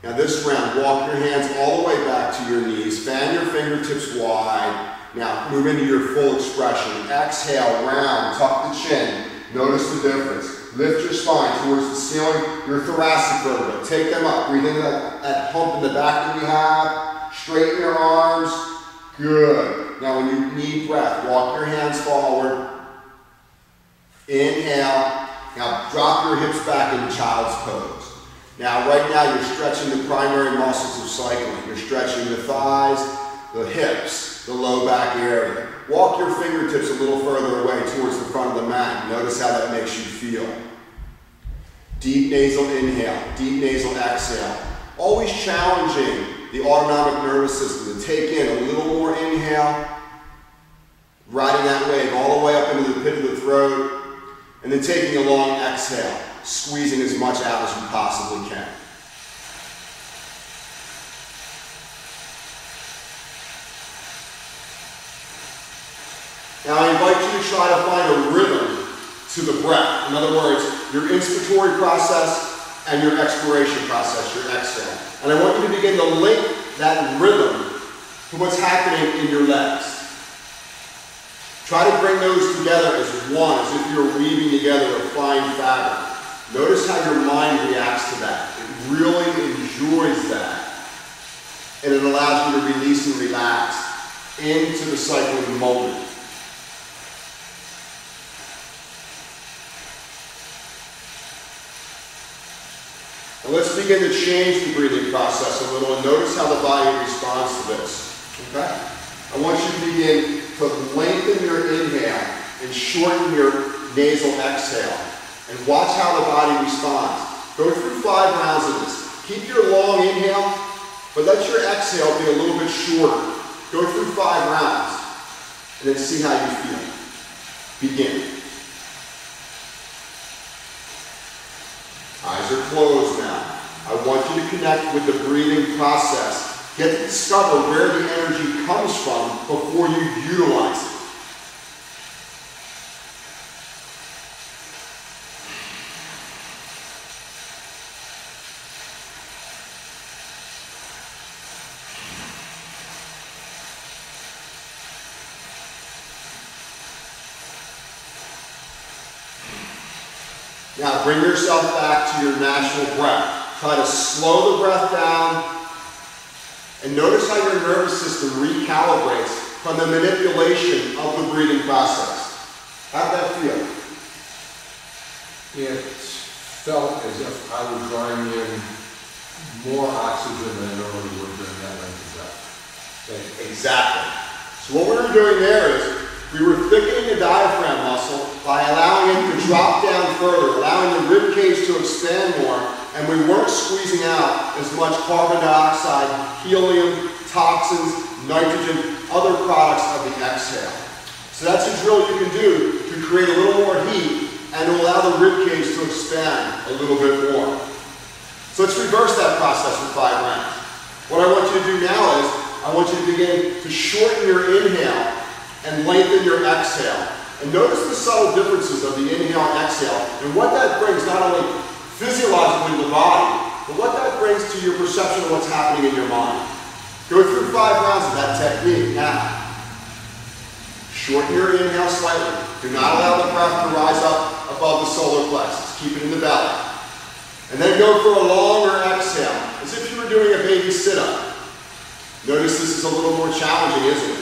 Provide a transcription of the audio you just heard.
Now this round, walk your hands all the way back to your knees, fan your fingertips wide. Now move into your full expression. Exhale, round, tuck the chin. Notice the difference. Lift your spine towards the ceiling, your thoracic vertebra. Take them up. Breathe into that hump in the back that we have. Straighten your arms. Good. Now when you need breath, walk your hands forward. Inhale. Now drop your hips back into child's pose. Now right now you're stretching the primary muscles of cycling. You're stretching the thighs, the hips, the low back area. Walk your fingertips a little further away towards the front of the mat. Notice how that makes you feel. Deep nasal inhale, deep nasal exhale. Always challenging the autonomic nervous system to take in a little more inhale, riding that wave all the way up into the pit of the throat, and then taking a long exhale, squeezing as much out as you possibly can. Now I invite you to try to find a rhythm to the breath. In other words, your inspiratory process and your expiration process, your exhale. And I want you to begin to link that rhythm to what's happening in your legs. Try to bring those together as one, as if you're weaving together a fine fabric. Notice how your mind reacts to that. It really enjoys that. And it allows you to release and relax into the cycling moment. And let's begin to change the breathing process a little and notice how the body responds to this. Okay? I want you to begin to lengthen your inhale and shorten your nasal exhale. And watch how the body responds. Go through 5 rounds of this. Keep your long inhale, but let your exhale be a little bit shorter. Go through 5 rounds, and then see how you feel. Begin. Eyes are closed now. I want you to connect with the breathing process. Get to discover where the energy comes from before you utilize it. Now bring yourself back to your natural breath. Try to slow the breath down and notice how your nervous system recalibrates from the manipulation of the breathing process. How'd that feel? It felt as if I was drawing in more oxygen than I normally would during that length of breath. Exactly. So what we were doing there is we were thickening the diaphragm muscle by allowing it to drop down further, allowing the rib cage to expand more, and we weren't squeezing out as much carbon dioxide, helium, toxins, nitrogen, other products of the exhale. So that's a drill you can do to create a little more heat and to allow the rib cage to expand a little bit more. So let's reverse that process for 5 rounds. What I want you to do now is I want you to begin to shorten your inhale and lengthen your exhale. And notice the subtle differences of the inhale and exhale and what that brings not only physiologically to the body, but what that brings to your perception of what's happening in your mind. Go through 5 rounds of that technique. Now, shorten your inhale slightly. Do not allow the breath to rise up above the solar plexus. Keep it in the belly. And then go for a longer exhale, as if you were doing a baby sit-up. Notice this is a little more challenging, isn't it?